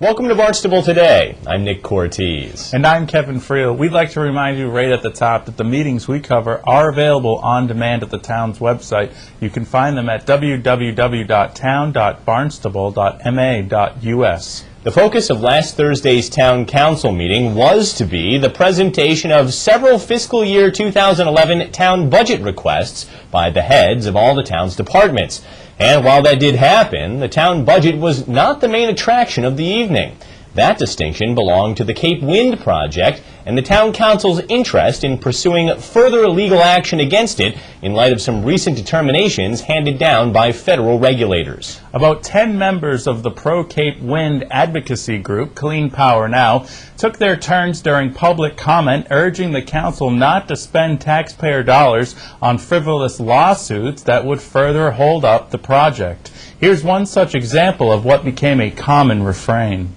Welcome to Barnstable Today. I'm Nick Cortez. And I'm Kevin Friel. We'd like to remind you right at the top that the meetings we cover are available on demand at the town's website. You can find them at www.town.barnstable.ma.us. The focus of last Thursday's Town Council meeting was to be the presentation of several fiscal year 2011 town budget requests by the heads of all the town's departments. And while that did happen, the town budget was not the main attraction of the evening. That distinction belonged to the Cape Wind project and the Town Council's interest in pursuing further legal action against it in light of some recent determinations handed down by federal regulators. About 10 members of the pro-Cape Wind advocacy group, Clean Power Now, took their turns during public comment urging the council not to spend taxpayer dollars on frivolous lawsuits that would further hold up the project. Here's one such example of what became a common refrain.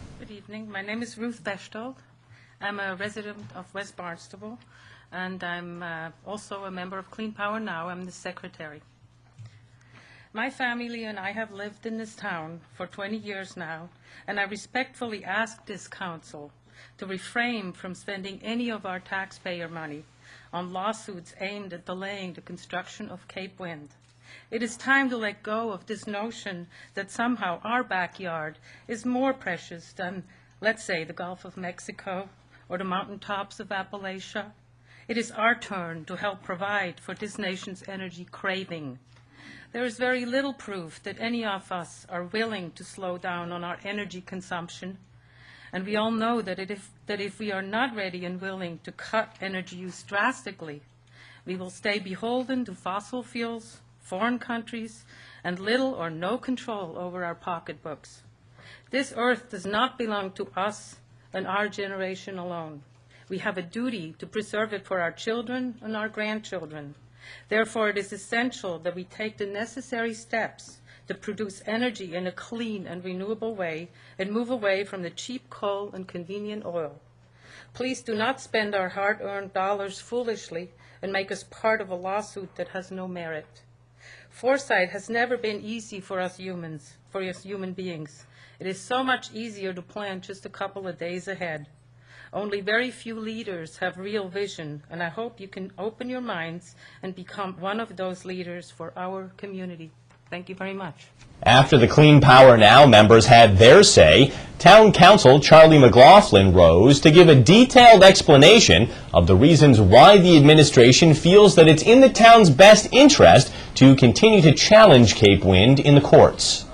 My name is Ruth Bechtold. I'm a resident of West Barnstable, and I'm also a member of Clean Power Now. I'm the secretary. My family and I have lived in this town for 20 years now, and I respectfully ask this council to refrain from spending any of our taxpayer money on lawsuits aimed at delaying the construction of Cape Wind. It is time to let go of this notion that somehow our backyard is more precious than, let's say, the Gulf of Mexico or the mountaintops of Appalachia. It is our turn to help provide for this nation's energy craving. There is very little proof that any of us are willing to slow down on our energy consumption. And we all know that if we are not ready and willing to cut energy use drastically, we will stay beholden to fossil fuels, foreign countries, and little or no control over our pocketbooks. This earth does not belong to us and our generation alone. We have a duty to preserve it for our children and our grandchildren. Therefore, it is essential that we take the necessary steps to produce energy in a clean and renewable way and move away from the cheap coal and convenient oil. Please do not spend our hard-earned dollars foolishly and make us part of a lawsuit that has no merit. Foresight has never been easy for us humans, for us human beings. It is so much easier to plan just a couple of days ahead. Only very few leaders have real vision, and I hope you can open your minds and become one of those leaders for our community. Thank you very much. After the Clean Power Now members had their say, Town Council Charlie McLaughlin rose to give a detailed explanation of the reasons why the administration feels that it's in the town's best interest to continue to challenge Cape Wind in the courts.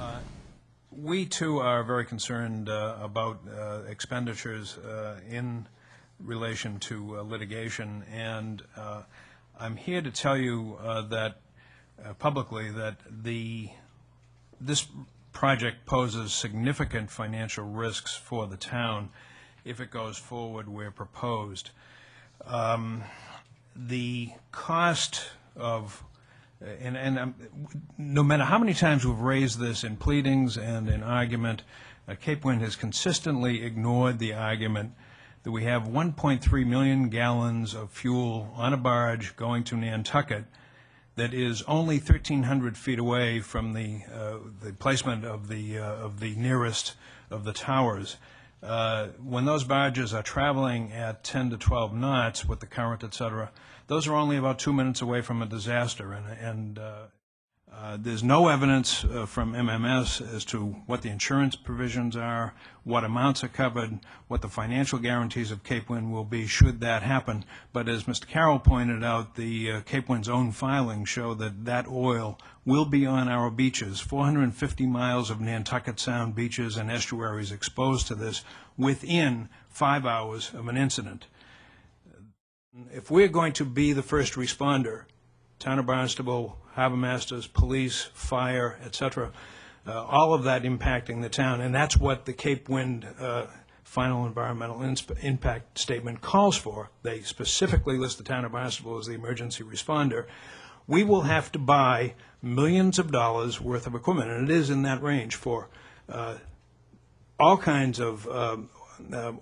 We, too, are very concerned about expenditures in relation to litigation, and I'm here to tell you that publicly that this project poses significant financial risks for the town if it goes forward where proposed. The cost of no matter how many times we've raised this in pleadings and in argument, Cape Wind has consistently ignored the argument that we have 1.3 million gallons of fuel on a barge going to Nantucket that is only 1,300 feet away from the placement of the nearest of the towers. When those barges are traveling at 10 to 12 knots with the current, etc., those are only about 2 minutes away from a disaster, and there's no evidence from MMS as to what the insurance provisions are, what amounts are covered, what the financial guarantees of Cape Wind will be should that happen. But as Mr. Carroll pointed out, the Cape Wind's own filings show that that oil will be on our beaches, 450 miles of Nantucket Sound beaches and estuaries exposed to this within 5 hours of an incident. If we're going to be the first responder, Town of Barnstable, harbor masters, police, fire, etc., all of that impacting the town, and that's what the Cape Wind final environmental impact statement calls for. They specifically list the Town of Barnstable as the emergency responder. We will have to buy millions of dollars worth of equipment, and it is in that range for all kinds of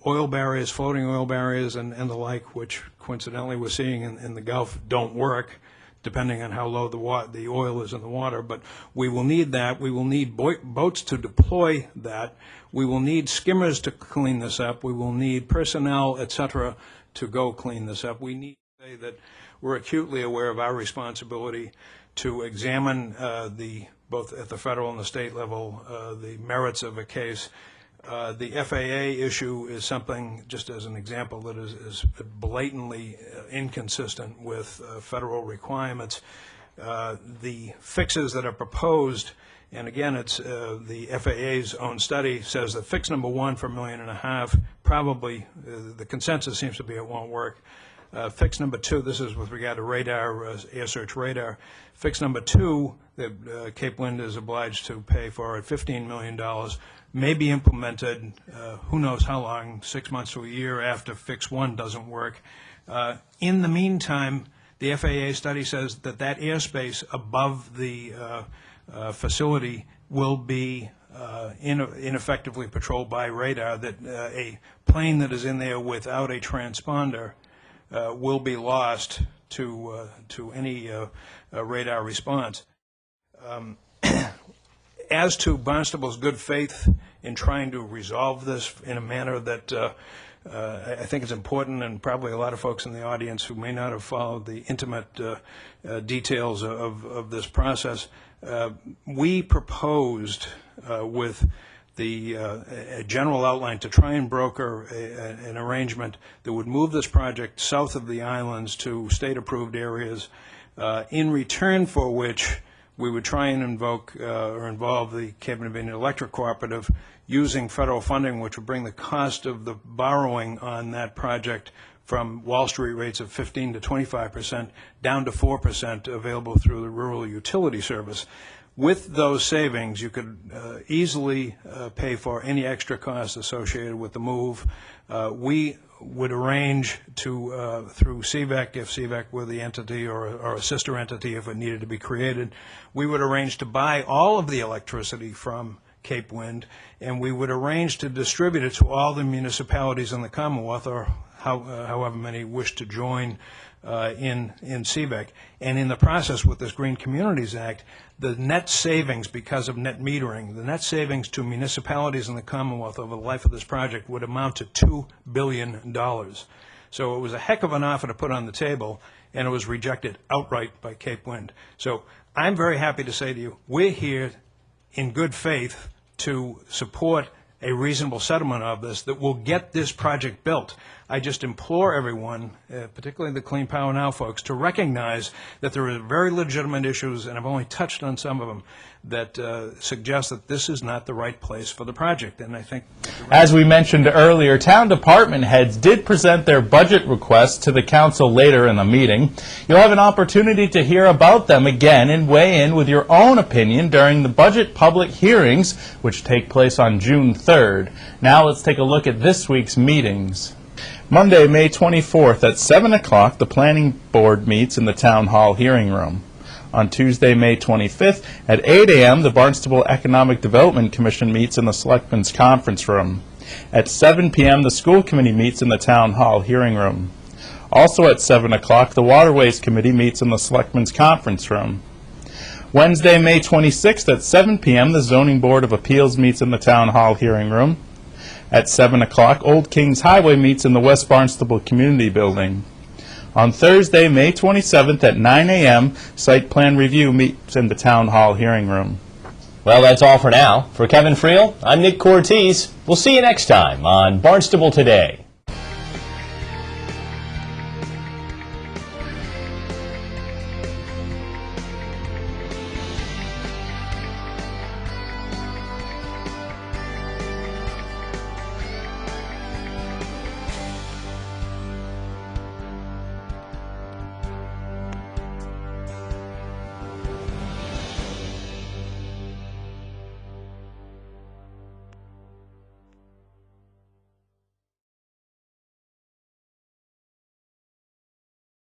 oil barriers, floating oil barriers, and the like, which coincidentally we're seeing in the Gulf don't work, depending on how low the oil is in the water. But we will need that. We will need boats to deploy that. We will need skimmers to clean this up. We will need personnel, et cetera, to go clean this up. We need to say that we're acutely aware of our responsibility to examine both at the federal and the state level, the merits of a case. The FAA issue is something, just as an example, that is blatantly inconsistent with federal requirements. The fixes that are proposed, and again, it's the FAA's own study says that fix number one for $1.5 million, probably the consensus seems to be it won't work. Fix number two, this is with regard to radar, air search radar. Fix number two that Cape Wind is obliged to pay for at $15 million may be implemented, who knows how long, 6 months to a year after fix one doesn't work. In the meantime, the FAA study says that that airspace above the facility will be ineffectively patrolled by radar, that a plane that is in there without a transponder will be lost to any radar response. As to Barnstable's good faith in trying to resolve this in a manner that I think is important, and probably a lot of folks in the audience who may not have followed the intimate details of this process, we proposed with a general outline to try and broker an arrangement that would move this project south of the islands to state-approved areas, in return for which we would try and invoke or involve the Cape and Indian Electric Cooperative using federal funding, which would bring the cost of the borrowing on that project from Wall Street rates of 15 to 25% down to 4% available through the Rural Utility Service. With those savings, you could easily pay for any extra costs associated with the move. We would arrange to, through CVEC, if CVEC were the entity, or a sister entity if it needed to be created, we would arrange to buy all of the electricity from Cape Wind, and we would arrange to distribute it to all the municipalities in the Commonwealth, or however many wish to join in CVEC. And in the process with this Green Communities Act, the net savings because of net metering, the net savings to municipalities in the Commonwealth over the life of this project would amount to $2 billion. So it was a heck of an offer to put on the table, and it was rejected outright by Cape Wind. So I'm very happy to say to you, we're here in good faith to support a reasonable settlement of this that will get this project built. I just implore everyone, particularly the Clean Power Now folks, to recognize that there are very legitimate issues, and I've only touched on some of them, that suggest that this is not the right place for the project. And I think, as we mentioned earlier, town department heads did present their budget requests to the council later in the meeting. You'll have an opportunity to hear about them again and weigh in with your own opinion during the budget public hearings, which take place on June 3rd. Now let's take a look at this week's meetings. Monday, May 24th at 7 o'clock, the Planning Board meets in the Town Hall hearing room. On Tuesday, May 25th at 8 a.m., the Barnstable Economic Development Commission meets in the Selectmen's Conference Room. At 7 p.m., the School Committee meets in the Town Hall hearing room. Also at 7 o'clock, the Waterways Committee meets in the Selectmen's Conference Room. Wednesday, May 26th at 7 p.m., the Zoning Board of Appeals meets in the Town Hall hearing room. At 7 o'clock, Old Kings Highway meets in the West Barnstable Community Building. On Thursday, May 27th at 9 a.m., Site Plan Review meets in the Town Hall hearing room. Well, that's all for now. For Kevin Friel, I'm Nick Cortese. We'll see you next time on Barnstable Today.